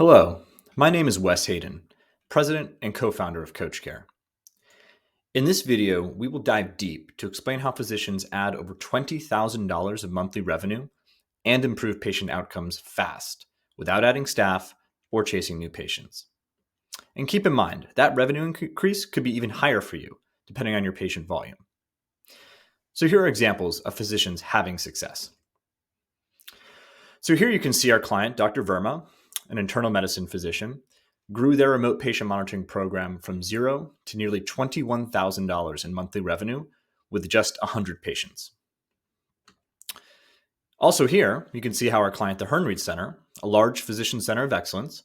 Hello, my name is Wes Hayden, President and co-founder of CoachCare. In this video, we will dive deep to explain how physicians add over $20,000 of monthly revenue and improve patient outcomes fast without adding staff or chasing new patients. And keep in mind, that revenue increase could be even higher for you, depending on your patient volume. So here are examples of physicians having success. So here you can see our client, Dr. Verma, an internal medicine physician, grew their remote patient monitoring program from zero to nearly $21,000 in monthly revenue with just 100 patients. Also here, you can see how our client, the Hernreid Center, a large physician center of excellence,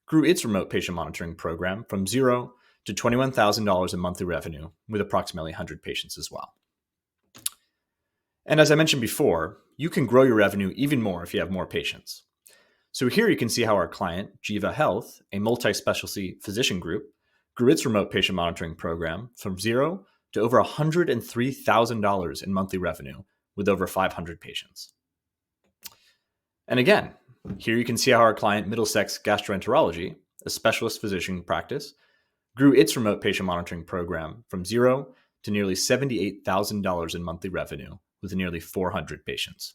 grew its remote patient monitoring program from zero to $21,000 in monthly revenue with approximately 100 patients as well. And as I mentioned before, you can grow your revenue even more if you have more patients. So here you can see how our client, Jiva Health, a multi-specialty physician group, grew its remote patient monitoring program from zero to over $103,000 in monthly revenue with over 500 patients. And again, here you can see how our client, Middlesex Gastroenterology, a specialist physician practice, grew its remote patient monitoring program from zero to nearly $78,000 in monthly revenue with nearly 400 patients.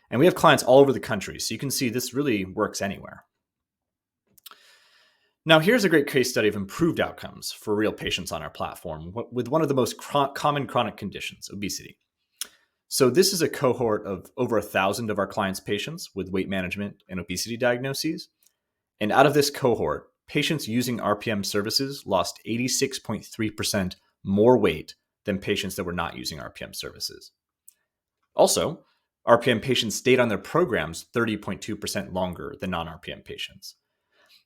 And we have clients all over the country, so you can see this really works anywhere. Now, here's a great case study of improved outcomes for real patients on our platform with one of the most common chronic conditions, obesity. So this is a cohort of over 1,000 of our clients' patients with weight management and obesity diagnoses. And out of this cohort, patients using RPM services lost 86.3% more weight than patients that were not using RPM services. Also, RPM patients stayed on their programs 30.2% longer than non-RPM patients.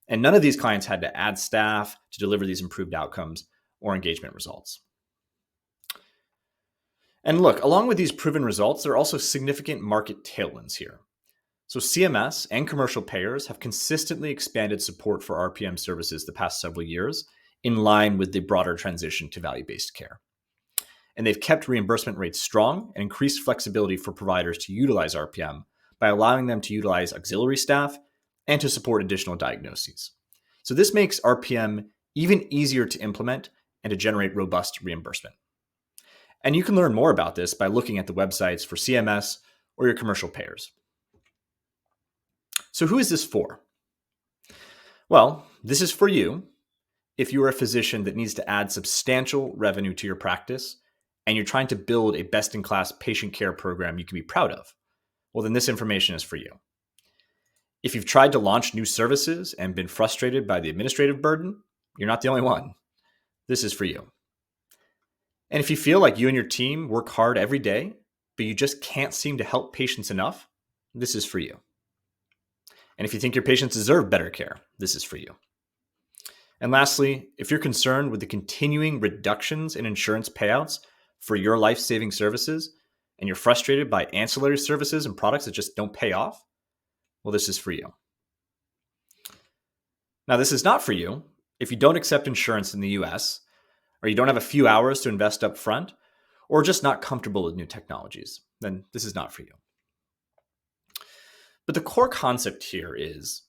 And none of these clients had to add staff to deliver these improved outcomes or engagement results. And look, along with these proven results, there are also significant market tailwinds here. So CMS and commercial payers have consistently expanded support for RPM services the past several years in line with the broader transition to value-based care. And they've kept reimbursement rates strong and increased flexibility for providers to utilize RPM by allowing them to utilize auxiliary staff and to support additional diagnoses. So this makes RPM even easier to implement and to generate robust reimbursement. And you can learn more about this by looking at the websites for CMS or your commercial payers. So who is this for? Well, this is for you if you are a physician that needs to add substantial revenue to your practice and you're trying to build a best-in-class patient care program you can be proud of. Well, then this information is for you. If you've tried to launch new services and been frustrated by the administrative burden, you're not the only one. This is for you. And if you feel like you and your team work hard every day, but you just can't seem to help patients enough, this is for you. And if you think your patients deserve better care, this is for you. And lastly, if you're concerned with the continuing reductions in insurance payouts for your life-saving services, and you're frustrated by ancillary services and products that just don't pay off, well, this is for you. Now, this is not for you if you don't accept insurance in the US, or you don't have a few hours to invest up front, or just not comfortable with new technologies, then this is not for you. But the core concept here is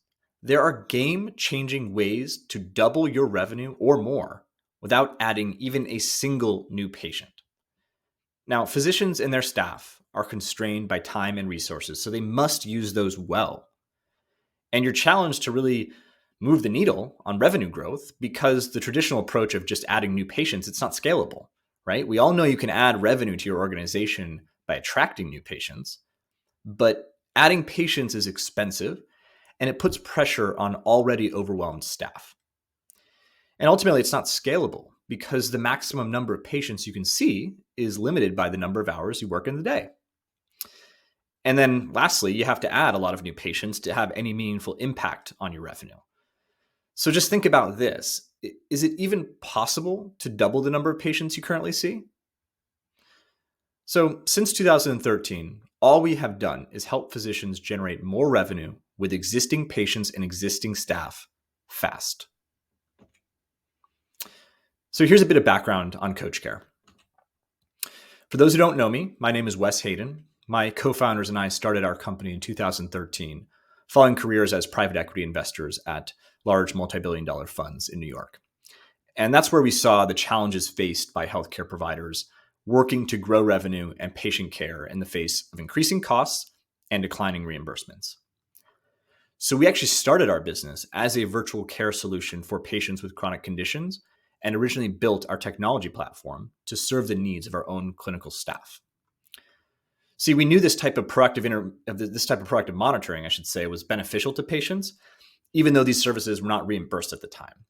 there are game-changing ways to double your revenue or more without adding even a single new patient. Now, physicians and their staff are constrained by time and resources, so they must use those well. And you're challenged to really move the needle on revenue growth because the traditional approach of just adding new patients, it's not scalable, right? We all know you can add revenue to your organization by attracting new patients, but adding patients is expensive and it puts pressure on already overwhelmed staff. And ultimately, it's not scalable because the maximum number of patients you can see is limited by the number of hours you work in the day. And then lastly, you have to add a lot of new patients to have any meaningful impact on your revenue. So just think about this. Is it even possible to double the number of patients you currently see? So since 2013, all we have done is help physicians generate more revenue with existing patients and existing staff fast. So here's a bit of background on CoachCare. For those who don't know me, my name is Wes Hayden. My co-founders and I started our company in 2013, following careers as private equity investors at large multi-billion-dollar funds in New York. And that's where we saw the challenges faced by healthcare providers working to grow revenue and patient care in the face of increasing costs and declining reimbursements. So we actually started our business as a virtual care solution for patients with chronic conditions and originally built our technology platform to serve the needs of our own clinical staff. See, we knew this type of proactive monitoring, I should say, was beneficial to patients, even though these services were not reimbursed at the time.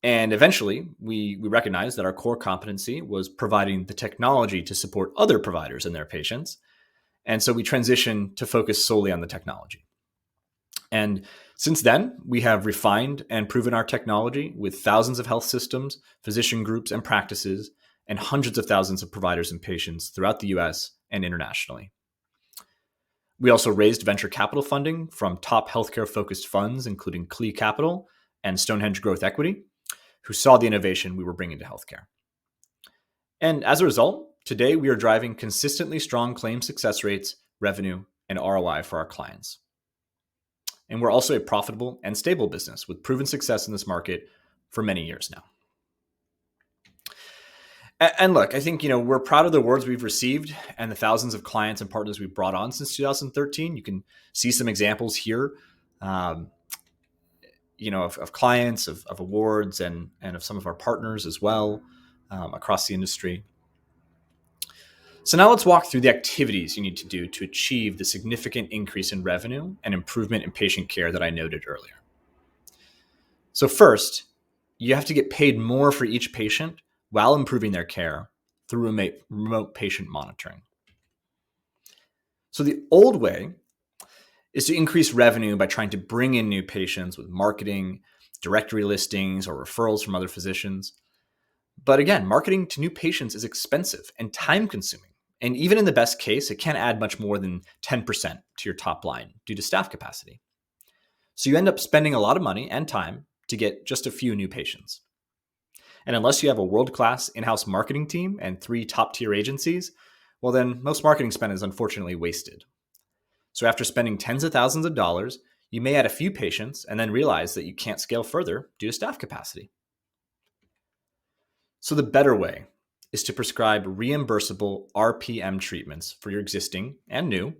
And eventually, we recognized that our core competency was providing the technology to support other providers and their patients. And so we transitioned to focus solely on the technology. And since then, we have refined and proven our technology with thousands of health systems, physician groups, and practices, and hundreds of thousands of providers and patients throughout the US and internationally. We also raised venture capital funding from top healthcare-focused funds, including Clee Capital and Stonehenge Growth Equity, who saw the innovation we were bringing to healthcare. And as a result, today we are driving consistently strong claim success rates, revenue, and ROI for our clients. And we're also a profitable and stable business with proven success in this market for many years now. And look, I think, we're proud of the awards we've received and the thousands of clients and partners we've brought on since 2013. You can see some examples here, of clients, of awards, and of some of our partners as well across the industry. So now let's walk through the activities you need to do to achieve the significant increase in revenue and improvement in patient care that I noted earlier. So first, you have to get paid more for each patient while improving their care through remote patient monitoring. So the old way is to increase revenue by trying to bring in new patients with marketing, directory listings, or referrals from other physicians. But again, marketing to new patients is expensive and time-consuming. And even in the best case, it can't add much more than 10% to your top line due to staff capacity. So you end up spending a lot of money and time to get just a few new patients. And unless you have a world-class in-house marketing team and 3 top-tier agencies, well then most marketing spend is unfortunately wasted. So after spending tens of thousands of dollars, you may add a few patients and then realize that you can't scale further due to staff capacity. So the better way is to prescribe reimbursable RPM treatments for your existing and new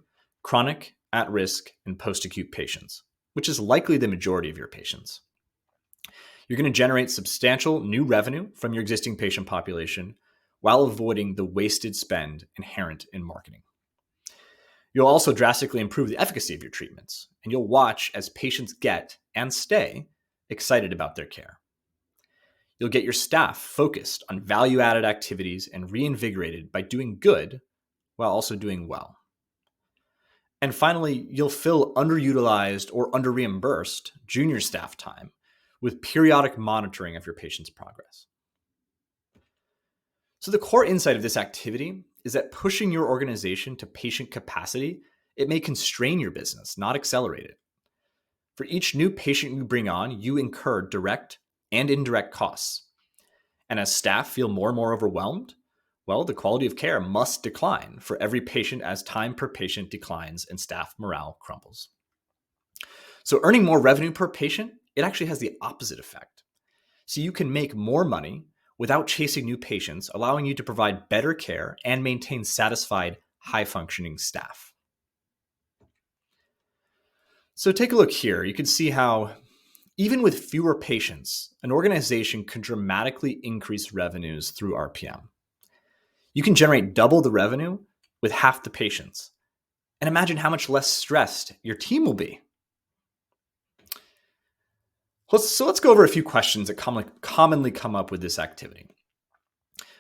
chronic, at-risk, and post-acute patients, which is likely the majority of your patients. You're going to generate substantial new revenue from your existing patient population while avoiding the wasted spend inherent in marketing. You'll also drastically improve the efficacy of your treatments, and you'll watch as patients get and stay excited about their care. You'll get your staff focused on value-added activities and reinvigorated by doing good while also doing well. And finally, you'll fill underutilized or under-reimbursed junior staff time with periodic monitoring of your patient's progress. So the core insight of this activity is that pushing your organization to patient capacity, it may constrain your business, not accelerate it. For each new patient you bring on, you incur direct and indirect costs. And as staff feel more and more overwhelmed, well, the quality of care must decline for every patient as time per patient declines and staff morale crumbles. So earning more revenue per patient, it actually has the opposite effect. So you can make more money without chasing new patients, allowing you to provide better care and maintain satisfied, high-functioning staff. So take a look here. You can see how even with fewer patients, an organization can dramatically increase revenues through RPM. You can generate double the revenue with half the patients. And imagine how much less stressed your team will be. So let's go over a few questions that commonly come up with this activity.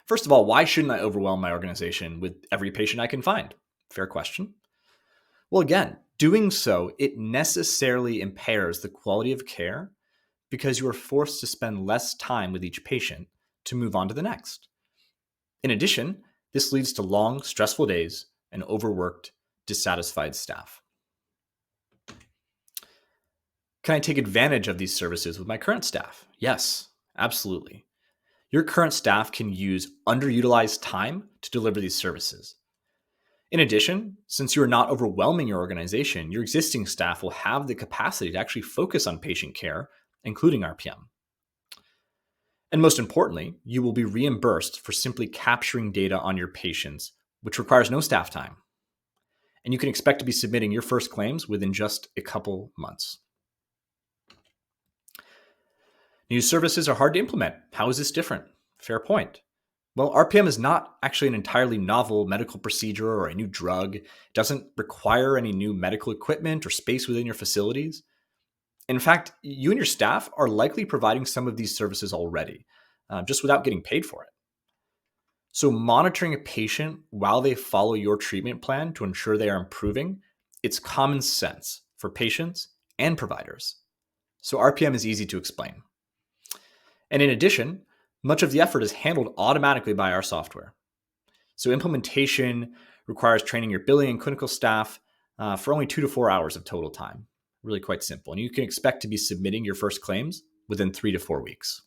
First of all, why shouldn't I overwhelm my organization with every patient I can find? Fair question. Well, again, doing so, it necessarily impairs the quality of care because you are forced to spend less time with each patient to move on to the next. In addition, this leads to long, stressful days and overworked, dissatisfied staff. Can I take advantage of these services with my current staff? Yes, absolutely. Your current staff can use underutilized time to deliver these services. In addition, since you are not overwhelming your organization, your existing staff will have the capacity to actually focus on patient care, including RPM. And most importantly, you will be reimbursed for simply capturing data on your patients, which requires no staff time. And you can expect to be submitting your first claims within just a couple months. New services are hard to implement. How is this different? Fair point. Well, RPM is not actually an entirely novel medical procedure or a new drug. It doesn't require any new medical equipment or space within your facilities. In fact, you and your staff are likely providing some of these services already, just without getting paid for it. So monitoring a patient while they follow your treatment plan to ensure they are improving, it's common sense for patients and providers. So RPM is easy to explain. And in addition, much of the effort is handled automatically by our software. So implementation requires training your billing and clinical staff for only 2 to 4 hours of total time. Really quite simple. And you can expect to be submitting your first claims within 3 to 4 weeks.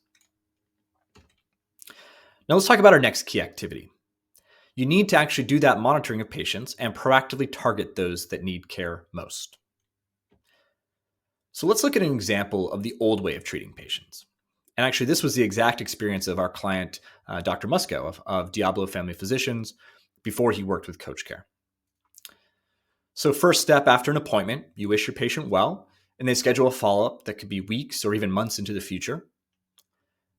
Now let's talk about our next key activity. You need to actually do that monitoring of patients and proactively target those that need care most. So let's look at an example of the old way of treating patients. And actually, this was the exact experience of our client, Dr. Musco of Diablo Family Physicians, before he worked with Coach Care. So first step after an appointment, you wish your patient well, and they schedule a follow-up that could be weeks or even months into the future.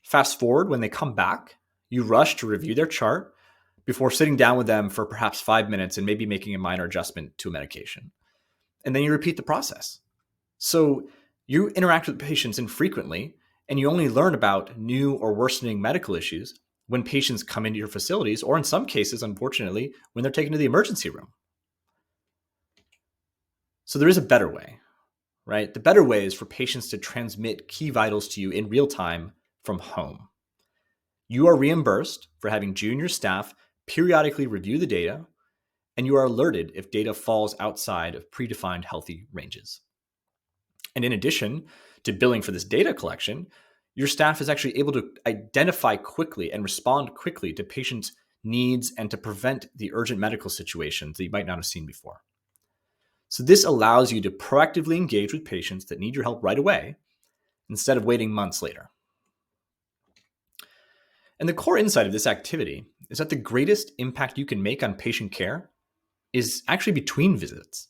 Fast forward, when they come back, you rush to review their chart before sitting down with them for perhaps 5 minutes and maybe making a minor adjustment to a medication. And then you repeat the process. So you interact with patients infrequently, and you only learn about new or worsening medical issues when patients come into your facilities, or in some cases, unfortunately, when they're taken to the emergency room. So there is a better way, right? The better way is for patients to transmit key vitals to you in real time from home. You are reimbursed for having junior staff periodically review the data, and you are alerted if data falls outside of predefined healthy ranges. And in addition to billing for this data collection, your staff is actually able to identify quickly and respond quickly to patients' needs and to prevent the urgent medical situations that you might not have seen before. So this allows you to proactively engage with patients that need your help right away instead of waiting months later. And the core insight of this activity is that the greatest impact you can make on patient care is actually between visits.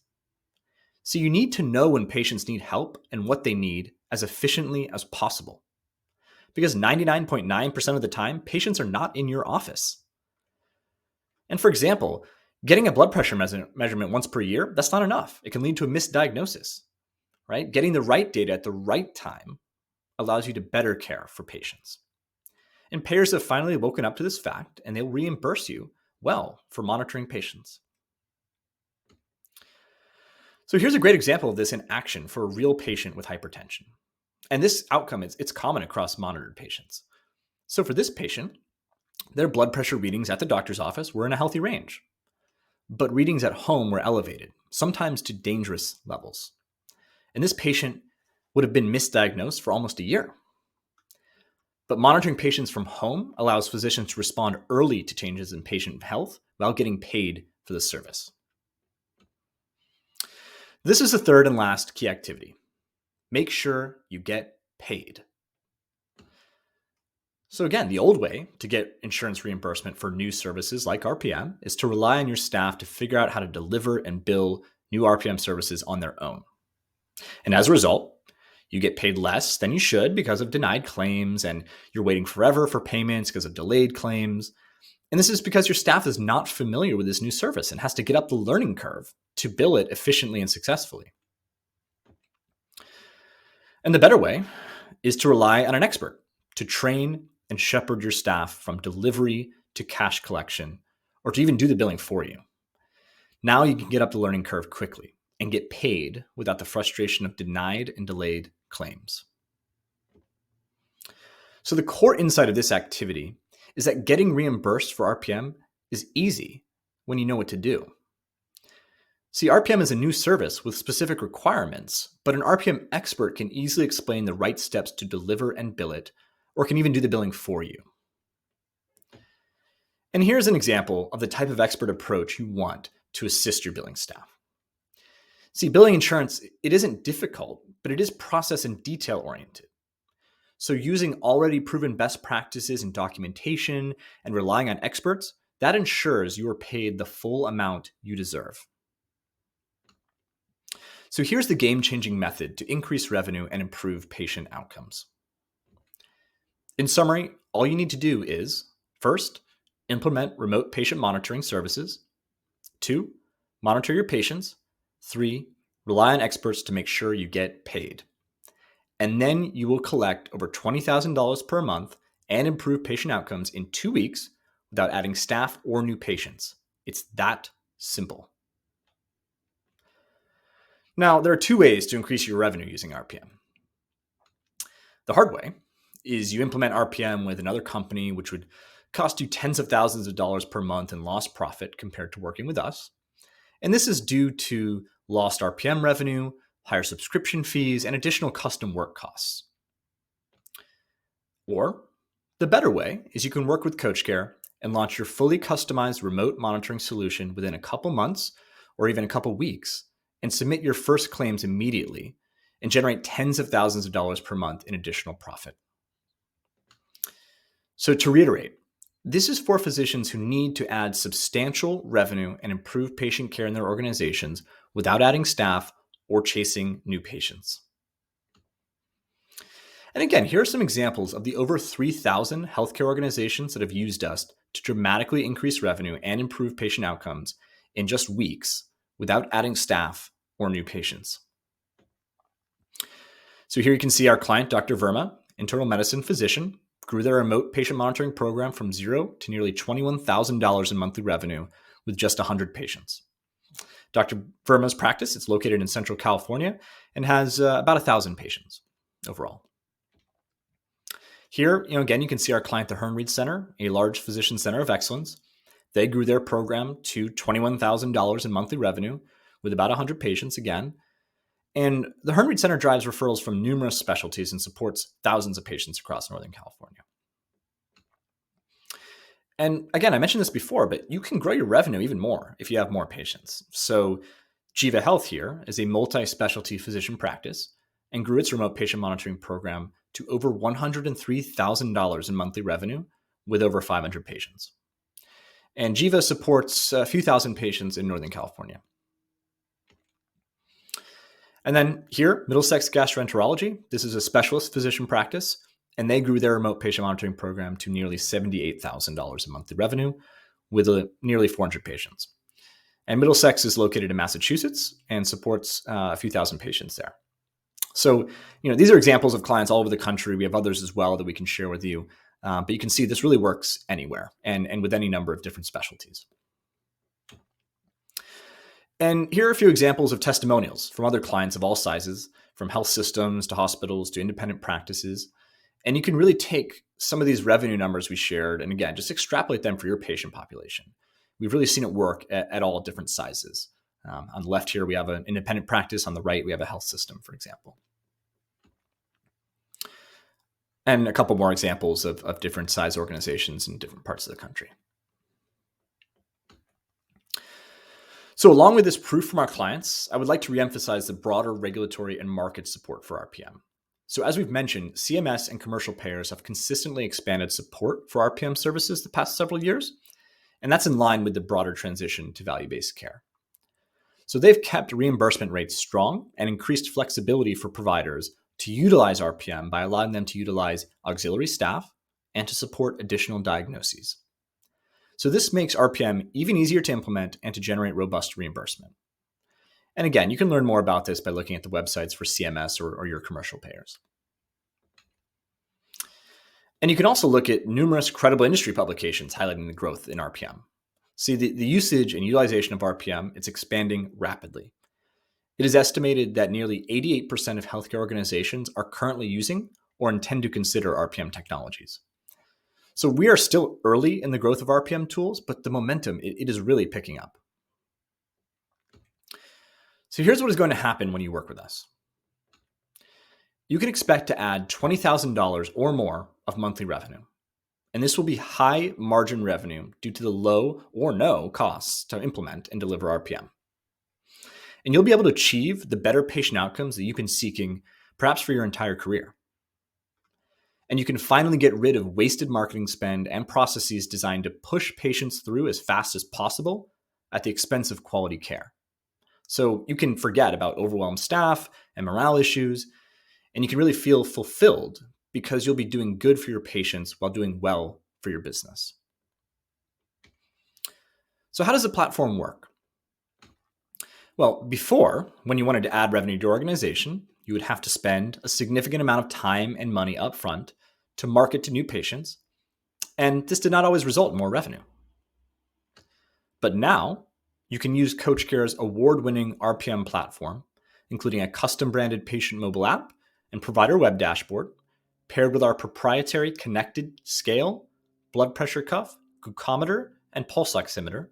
So you need to know when patients need help and what they need as efficiently as possible. Because 99.9% of the time, patients are not in your office. And for example, getting a blood pressure measurement once per year, that's not enough. It can lead to a misdiagnosis, right? Getting the right data at the right time allows you to better care for patients. And payers have finally woken up to this fact, and they'll reimburse you well for monitoring patients. So here's a great example of this in action for a real patient with hypertension. And this outcome, it's common across monitored patients. So for this patient, their blood pressure readings at the doctor's office were in a healthy range, but readings at home were elevated, sometimes to dangerous levels. And this patient would have been misdiagnosed for almost a year. But monitoring patients from home allows physicians to respond early to changes in patient health while getting paid for the service. This is the third and last key activity. Make sure you get paid. So again, the old way to get insurance reimbursement for new services like RPM is to rely on your staff to figure out how to deliver and bill new RPM services on their own. And as a result, you get paid less than you should because of denied claims, and you're waiting forever for payments because of delayed claims. And this is because your staff is not familiar with this new service and has to get up the learning curve to bill it efficiently and successfully. And the better way is to rely on an expert to train and shepherd your staff from delivery to cash collection, or to even do the billing for you. Now you can get up the learning curve quickly and get paid without the frustration of denied and delayed claims. So the core insight of this activity is that getting reimbursed for RPM is easy when you know what to do. See, RPM is a new service with specific requirements, but an RPM expert can easily explain the right steps to deliver and bill it, or can even do the billing for you. And here's an example of the type of expert approach you want to assist your billing staff. See, billing insurance, it isn't difficult, but it is process and detail oriented. So using already proven best practices in documentation and relying on experts, that ensures you are paid the full amount you deserve. So here's the game-changing method to increase revenue and improve patient outcomes. In summary, all you need to do is, first, implement remote patient monitoring services. 2, monitor your patients. 3, rely on experts to make sure you get paid. And then you will collect over $20,000 per month and improve patient outcomes in 2 weeks without adding staff or new patients. It's that simple. Now, there are 2 ways to increase your revenue using RPM. The hard way is you implement RPM with another company, which would cost you tens of thousands of dollars per month in lost profit compared to working with us. And this is due to lost RPM revenue, higher subscription fees, and additional custom work costs. Or the better way is you can work with CoachCare and launch your fully customized remote monitoring solution within a couple months or even a couple weeks and submit your first claims immediately and generate tens of thousands of dollars per month in additional profit. So to reiterate, this is for physicians who need to add substantial revenue and improve patient care in their organizations without adding staff or chasing new patients. And again, here are some examples of the over 3,000 healthcare organizations that have used us to dramatically increase revenue and improve patient outcomes in just weeks without adding staff or new patients. So here you can see our client, Dr. Verma, internal medicine physician, grew their remote patient monitoring program from $0 to nearly $21,000 in monthly revenue with just 100 patients. Dr. Verma's practice, it's located in Central California and has about 1,000 patients overall. Here, again, you can see our client, the Herndon Center, a large physician center of excellence. They grew their program to $21,000 in monthly revenue with about 100 patients again. And the Herndon Center drives referrals from numerous specialties and supports thousands of patients across Northern California. And again, I mentioned this before, but you can grow your revenue even more if you have more patients. So Jiva Health here is a multi-specialty physician practice and grew its remote patient monitoring program to over $103,000 in monthly revenue with over 500 patients. And Jiva supports a few thousand patients in Northern California. And then here, Middlesex Gastroenterology. This is a specialist physician practice, and they grew their remote patient monitoring program to nearly $78,000 in monthly revenue with nearly 400 patients. And Middlesex is located in Massachusetts and supports a few thousand patients there. So, these are examples of clients all over the country. We have others as well that we can share with you. But you can see this really works anywhere and with any number of different specialties. And here are a few examples of testimonials from other clients of all sizes, from health systems to hospitals to independent practices. And you can really take some of these revenue numbers we shared and again, just extrapolate them for your patient population. We've really seen it work at all different sizes. On the left here, we have an independent practice. On the right, we have a health system, for example. And a couple more examples of different size organizations in different parts of the country. So along with this proof from our clients, I would like to reemphasize the broader regulatory and market support for RPM. So as we've mentioned, CMS and commercial payers have consistently expanded support for RPM services the past several years, and that's in line with the broader transition to value-based care. So they've kept reimbursement rates strong and increased flexibility for providers to utilize RPM by allowing them to utilize auxiliary staff and to support additional diagnoses. So this makes RPM even easier to implement and to generate robust reimbursement. And again, you can learn more about this by looking at the websites for CMS or your commercial payers. And you can also look at numerous credible industry publications highlighting the growth in RPM. See, the usage and utilization of RPM, it's expanding rapidly. It is estimated that nearly 88% of healthcare organizations are currently using or intend to consider RPM technologies. So we are still early in the growth of RPM tools, but the momentum, it is really picking up. So here's what is going to happen when you work with us. You can expect to add $20,000 or more of monthly revenue. And this will be high margin revenue due to the low or no costs to implement and deliver RPM. And you'll be able to achieve the better patient outcomes that you've been seeking, perhaps for your entire career. And you can finally get rid of wasted marketing spend and processes designed to push patients through as fast as possible at the expense of quality care. So you can forget about overwhelmed staff and morale issues, and you can really feel fulfilled because you'll be doing good for your patients while doing well for your business. So how does the platform work? Well, before, when you wanted to add revenue to your organization, you would have to spend a significant amount of time and money upfront to market to new patients, and this did not always result in more revenue. But now, you can use CoachCare's award-winning RPM platform, including a custom-branded patient mobile app and provider web dashboard, paired with our proprietary connected scale, blood pressure cuff, glucometer, and pulse oximeter,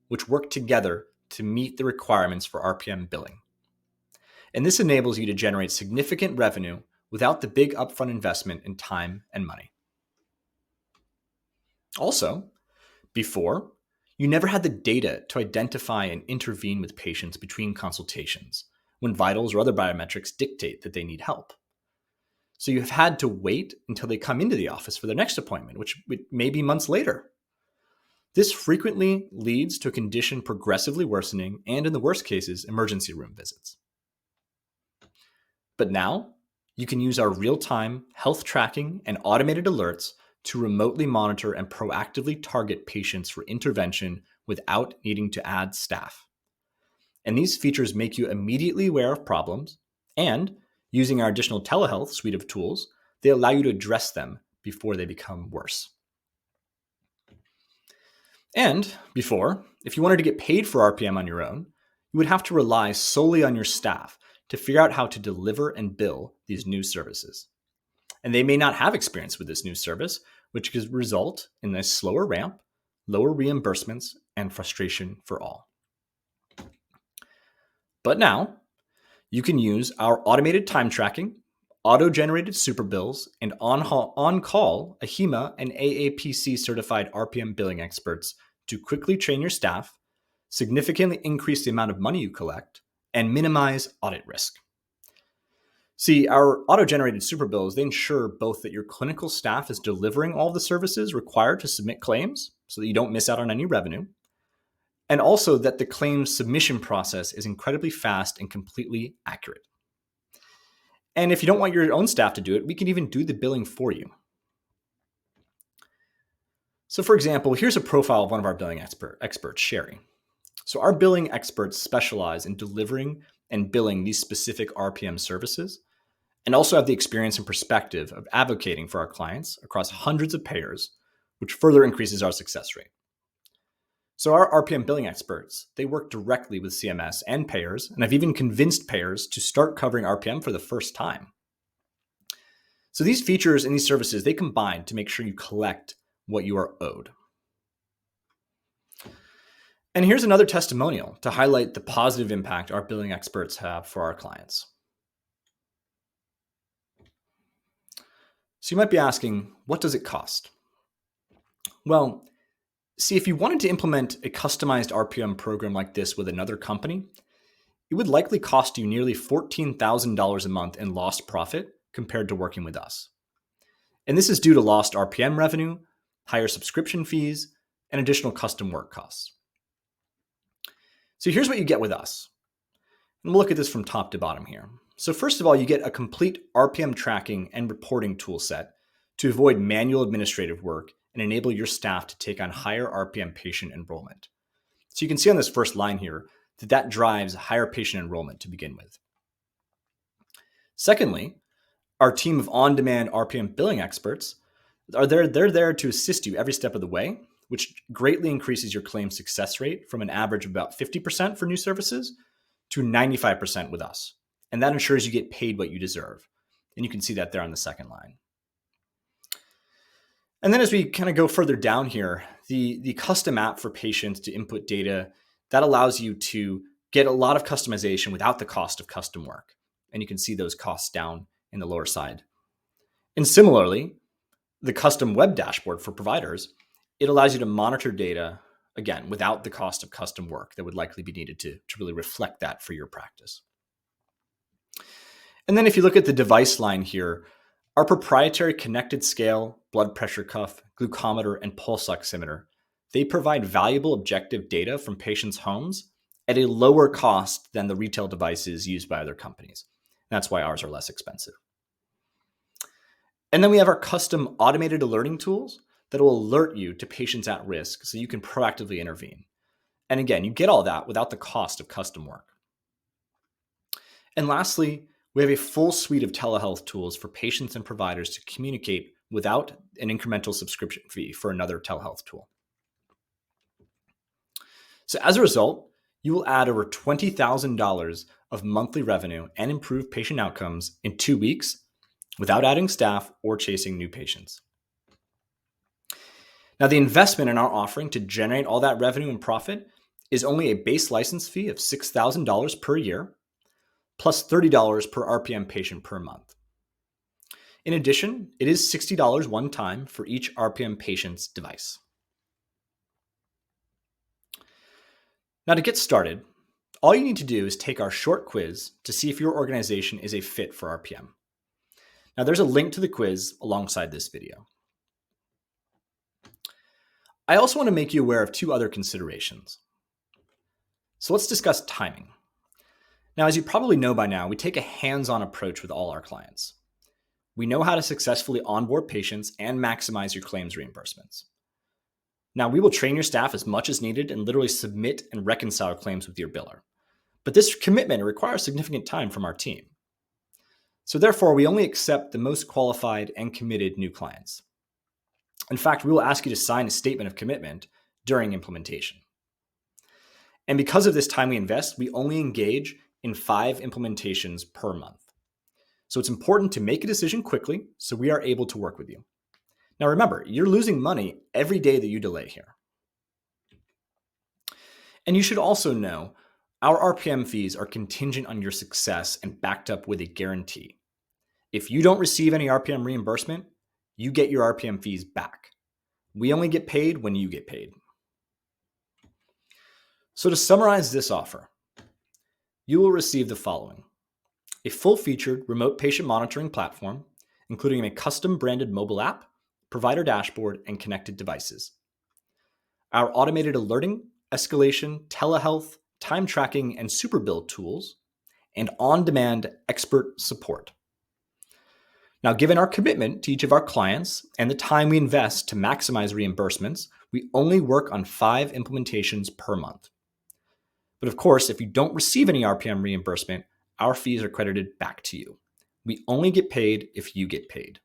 which work together to meet the requirements for RPM billing. And this enables you to generate significant revenue without the big upfront investment in time and money. Also, before, you never had the data to identify and intervene with patients between consultations when vitals or other biometrics dictate that they need help. So you have had to wait until they come into the office for their next appointment, which may be months later. This frequently leads to a condition progressively worsening and, in the worst cases, emergency room visits. But now, you can use our real-time health tracking and automated alerts to remotely monitor and proactively target patients for intervention without needing to add staff. And these features make you immediately aware of problems, and using our additional telehealth suite of tools, they allow you to address them before they become worse. And before, if you wanted to get paid for RPM on your own, you would have to rely solely on your staff to figure out how to deliver and bill these new services. And they may not have experience with this new service, which could result in a slower ramp, lower reimbursements, and frustration for all. But now, you can use our automated time tracking, auto-generated super bills, and on-call AHIMA and AAPC certified RPM billing experts to quickly train your staff, significantly increase the amount of money you collect, and minimize audit risk. See, our auto-generated super bills, they ensure both that your clinical staff is delivering all the services required to submit claims so that you don't miss out on any revenue, and also that the claims submission process is incredibly fast and completely accurate. And if you don't want your own staff to do it, we can even do the billing for you. So for example, here's a profile of one of our billing experts, Sherry. So our billing experts specialize in delivering and billing these specific RPM services, and also have the experience and perspective of advocating for our clients across hundreds of payers, which further increases our success rate. So our RPM billing experts, they work directly with CMS and payers, and have even convinced payers to start covering RPM for the first time. So these features and these services, they combine to make sure you collect what you are owed. And here's another testimonial to highlight the positive impact our billing experts have for our clients. So you might be asking, what does it cost? Well, see, if you wanted to implement a customized RPM program like this with another company, it would likely cost you nearly $14,000 a month in lost profit compared to working with us. And this is due to lost RPM revenue, higher subscription fees, and additional custom work costs. So here's what you get with us. And we'll look at this from top to bottom here. So first of all, you get a complete RPM tracking and reporting tool set to avoid manual administrative work and enable your staff to take on higher RPM patient enrollment. So you can see on this first line here that drives higher patient enrollment to begin with. Secondly, our team of on-demand RPM billing experts they're there to assist you every step of the way, which greatly increases your claim success rate from an average of about 50% for new services to 95% with us. And that ensures you get paid what you deserve. And you can see that there on the second line. And then as we kind of go further down here, the custom app for patients to input data, that allows you to get a lot of customization without the cost of custom work. And you can see those costs down in the lower side. And similarly, The custom web dashboard for providers, it allows you to monitor data, again, without the cost of custom work that would likely be needed to really reflect that for your practice. And then if you look at the device line here, our proprietary connected scale, blood pressure cuff, glucometer, and pulse oximeter, they provide valuable objective data from patients' homes at a lower cost than the retail devices used by other companies. That's why ours are less expensive. And then we have our custom automated alerting tools that will alert you to patients at risk so you can proactively intervene. And again, you get all that without the cost of custom work. And lastly, we have a full suite of telehealth tools for patients and providers to communicate without an incremental subscription fee for another telehealth tool. So as a result, you will add over $20,000 of monthly revenue and improve patient outcomes in 2 weeks without adding staff or chasing new patients. Now, the investment in our offering to generate all that revenue and profit is only a base license fee of $6,000 per year, plus $30 per RPM patient per month. In addition, it is $60 one time for each RPM patient's device. Now, to get started, all you need to do is take our short quiz to see if your organization is a fit for RPM. Now, there's a link to the quiz alongside this video. I also want to make you aware of 2 other considerations. So let's discuss timing. Now, as you probably know by now, we take a hands-on approach with all our clients. We know how to successfully onboard patients and maximize your claims reimbursements. Now, we will train your staff as much as needed and literally submit and reconcile claims with your biller. But this commitment requires significant time from our team. So therefore, we only accept the most qualified and committed new clients. In fact, we will ask you to sign a statement of commitment during implementation. And because of this time we invest, we only engage in 5 implementations per month. So it's important to make a decision quickly so we are able to work with you. Now remember, you're losing money every day that you delay here. And you should also know our RPM fees are contingent on your success and backed up with a guarantee. If you don't receive any RPM reimbursement, you get your RPM fees back. We only get paid when you get paid. So to summarize this offer, you will receive the following: a full-featured remote patient monitoring platform, including a custom branded mobile app, provider dashboard, and connected devices. Our automated alerting, escalation, telehealth, time tracking, and super bill tools, and on-demand expert support. Now, given our commitment to each of our clients and the time we invest to maximize reimbursements, we only work on 5 implementations per month. But of course, if you don't receive any RPM reimbursement, our fees are credited back to you. We only get paid if you get paid.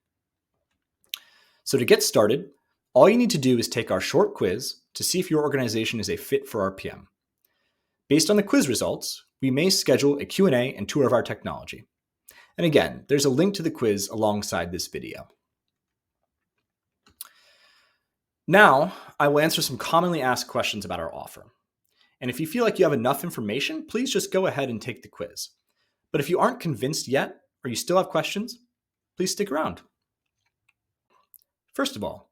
So to get started, all you need to do is take our short quiz to see if your organization is a fit for RPM. Based on the quiz results, we may schedule a Q&A and tour of our technology. And again, there's a link to the quiz alongside this video. Now, I will answer some commonly asked questions about our offer. And if you feel like you have enough information, please just go ahead and take the quiz. But if you aren't convinced yet, or you still have questions, please stick around. First of all,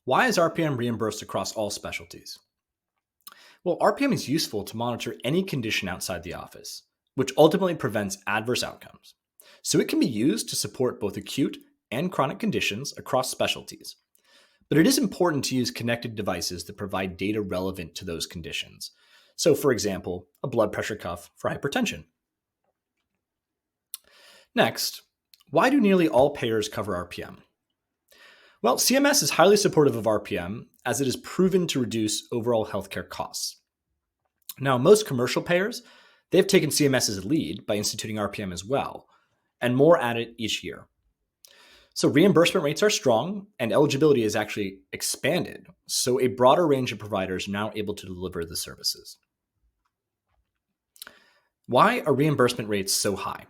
why is RPM reimbursed across all specialties? Well, RPM is useful to monitor any condition outside the office, which ultimately prevents adverse outcomes. So it can be used to support both acute and chronic conditions across specialties. But it is important to use connected devices that provide data relevant to those conditions. So for example, a blood pressure cuff for hypertension. Next, why do nearly all payers cover RPM? Well, CMS is highly supportive of RPM as it is proven to reduce overall healthcare costs. Now, most commercial payers, they've taken CMS's lead by instituting RPM as well, and more at it each year. So reimbursement rates are strong and eligibility is actually expanded. So a broader range of providers are now able to deliver the services. Why are reimbursement rates so high?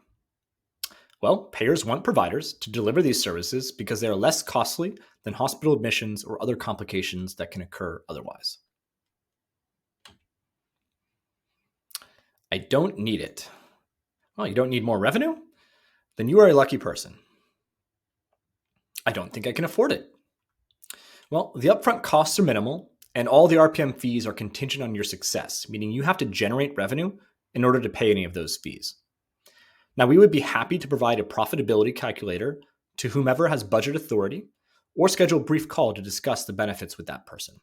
Well, payers want providers to deliver these services because they are less costly than hospital admissions or other complications that can occur otherwise. I don't need it. Well, you don't need more revenue? Then you are a lucky person. I don't think I can afford it. Well, the upfront costs are minimal, and all the RPM fees are contingent on your success, meaning you have to generate revenue in order to pay any of those fees. Now, we would be happy to provide a profitability calculator to whomever has budget authority or schedule a brief call to discuss the benefits with that person.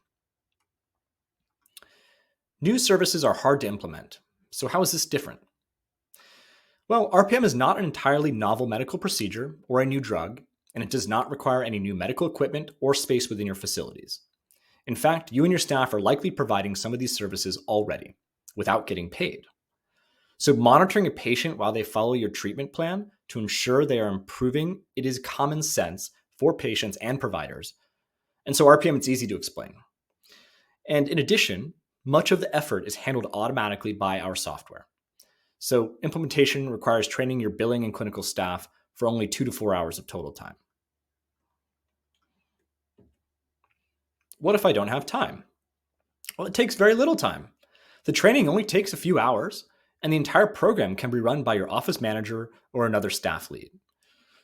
New services are hard to implement. So, how is this different? Well, RPM is not an entirely novel medical procedure or a new drug, and it does not require any new medical equipment or space within your facilities. In fact, you and your staff are likely providing some of these services already without getting paid. So, monitoring a patient while they follow your treatment plan to ensure they are improving, it is common sense for patients and providers. And so, RPM, it's easy to explain. And in addition, much of the effort is handled automatically by our software. So, implementation requires training your billing and clinical staff for only 2 to 4 hours of total time. What if I don't have time? Well, it takes very little time. The training only takes a few hours, and the entire program can be run by your office manager or another staff lead.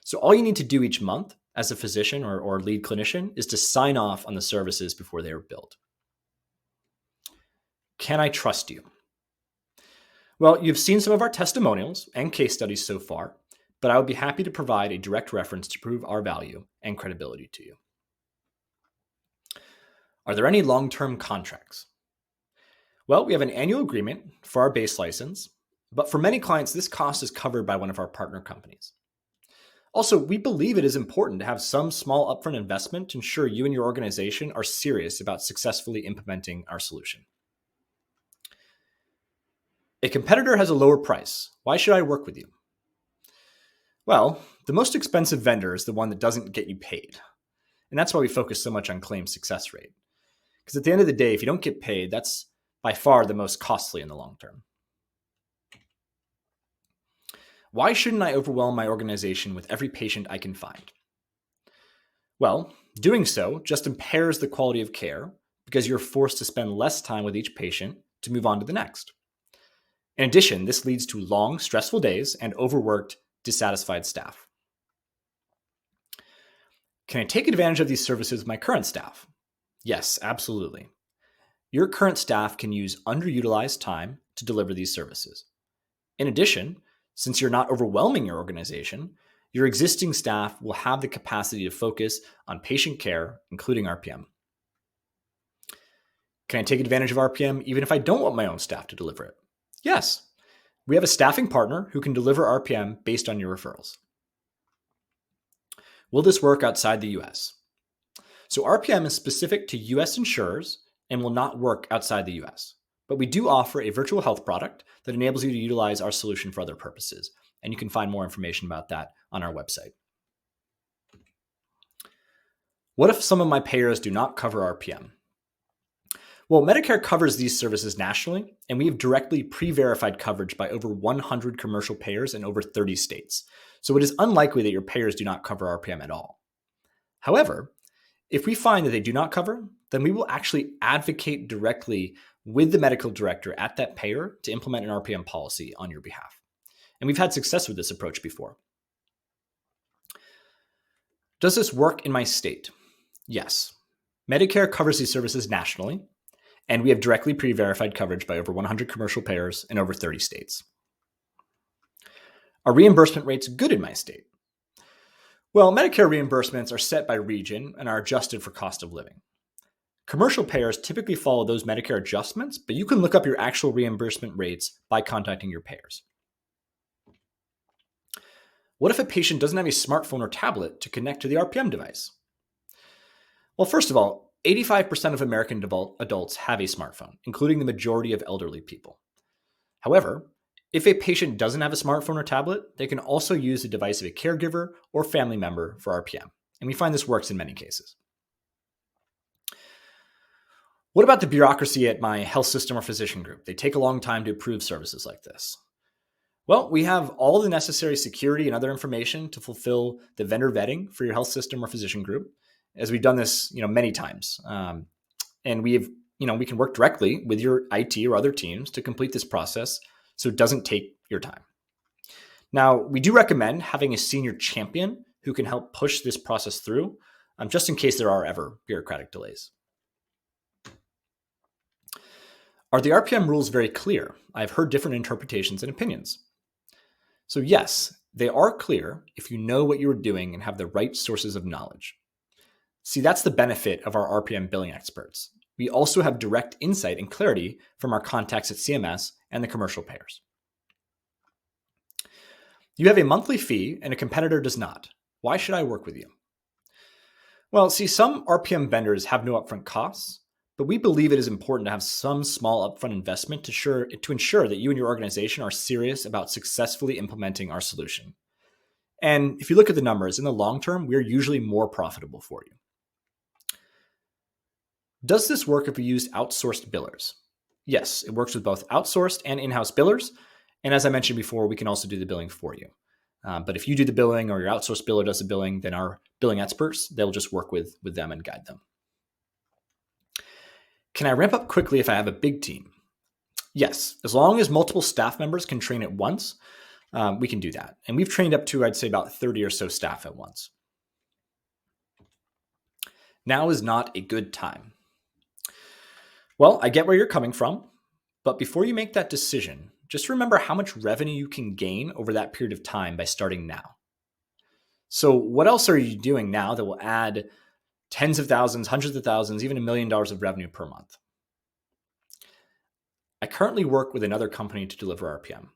So all you need to do each month as a physician or lead clinician is to sign off on the services before they are billed. Can I trust you? Well, you've seen some of our testimonials and case studies so far, but I would be happy to provide a direct reference to prove our value and credibility to you. Are there any long-term contracts? Well, we have an annual agreement for our base license, but for many clients, this cost is covered by one of our partner companies. Also, we believe it is important to have some small upfront investment to ensure you and your organization are serious about successfully implementing our solution. A competitor has a lower price. Why should I work with you? Well, the most expensive vendor is the one that doesn't get you paid. And that's why we focus so much on claim success rate. Because at the end of the day, if you don't get paid, that's by far the most costly in the long term. Why shouldn't I overwhelm my organization with every patient I can find? Well, doing so just impairs the quality of care because you're forced to spend less time with each patient to move on to the next. In addition, this leads to long, stressful days and overworked, dissatisfied staff. Can I take advantage of these services with my current staff? Yes, absolutely. Your current staff can use underutilized time to deliver these services. In addition, since you're not overwhelming your organization, your existing staff will have the capacity to focus on patient care, including RPM. Can I take advantage of RPM even if I don't want my own staff to deliver it? Yes. We have a staffing partner who can deliver RPM based on your referrals. Will this work outside the US? So RPM is specific to US insurers and will not work outside the US. But we do offer a virtual health product that enables you to utilize our solution for other purposes. And you can find more information about that on our website. What if some of my payers do not cover RPM? Well, Medicare covers these services nationally, and we have directly pre-verified coverage by over 100 commercial payers in over 30 states. So it is unlikely that your payers do not cover RPM at all. However, if we find that they do not cover, then we will actually advocate directly with the medical director at that payer to implement an RPM policy on your behalf. And we've had success with this approach before. Does this work in my state? Yes. Medicare covers these services nationally, and we have directly pre-verified coverage by over 100 commercial payers in over 30 states. Are reimbursement rates good in my state? Well, Medicare reimbursements are set by region and are adjusted for cost of living. Commercial payers typically follow those Medicare adjustments, but you can look up your actual reimbursement rates by contacting your payers. What if a patient doesn't have a smartphone or tablet to connect to the RPM device? Well, first of all, 85% of American adults have a smartphone, including the majority of elderly people. However, if a patient doesn't have a smartphone or tablet, they can also use the device of a caregiver or family member for RPM. And we find this works in many cases. What about the bureaucracy at my health system or physician group? They take a long time to approve services like this. Well, we have all the necessary security and other information to fulfill the vendor vetting for your health system or physician group, as we've done this, many times. And we can work directly with your IT or other teams to complete this process so it doesn't take your time. Now, we do recommend having a senior champion who can help push this process through. just in case there are ever bureaucratic delays. Are the RPM rules very clear? I've heard different interpretations and opinions. So yes, they are clear if you know what you're doing and have the right sources of knowledge. See, that's the benefit of our RPM billing experts. We also have direct insight and clarity from our contacts at CMS and the commercial payers. You have a monthly fee and a competitor does not. Why should I work with you? Well, see, some RPM vendors have no upfront costs, but we believe it is important to have some small upfront investment to ensure that you and your organization are serious about successfully implementing our solution. And if you look at the numbers, in the long term, we're usually more profitable for you. Does this work if we use outsourced billers? Yes, it works with both outsourced and in-house billers. And as I mentioned before, we can also do the billing for you. But if you do the billing or your outsourced biller does the billing, then our billing experts, they'll just work with them and guide them. Can I ramp up quickly if I have a big team? Yes, as long as multiple staff members can train at once, we can do that. And we've trained up to, I'd say, about 30 or so staff at once. Now is not a good time. Well, I get where you're coming from, but before you make that decision, just remember how much revenue you can gain over that period of time by starting now. So what else are you doing now that will add tens of thousands, hundreds of thousands, even $1 million of revenue per month? I currently work with another company to deliver RPM.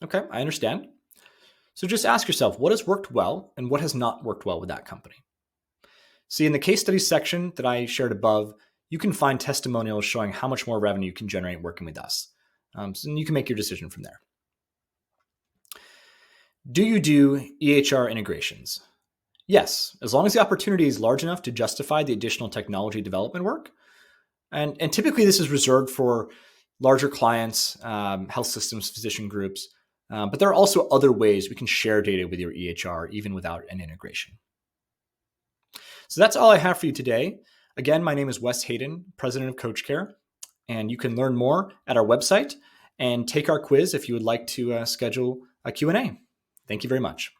Okay, I understand. So just ask yourself, what has worked well and what has not worked well with that company? See, in the case studies section that I shared above, you can find testimonials showing how much more revenue you can generate working with us. So you can make your decision from there. Do you do EHR integrations? Yes, as long as the opportunity is large enough to justify the additional technology development work. And typically this is reserved for larger clients, health systems, physician groups. But there are also other ways we can share data with your EHR even without an integration. So that's all I have for you today. Again, my name is Wes Hayden, president of CoachCare, and you can learn more at our website and take our quiz if you would like to schedule a Q&A. Thank you very much.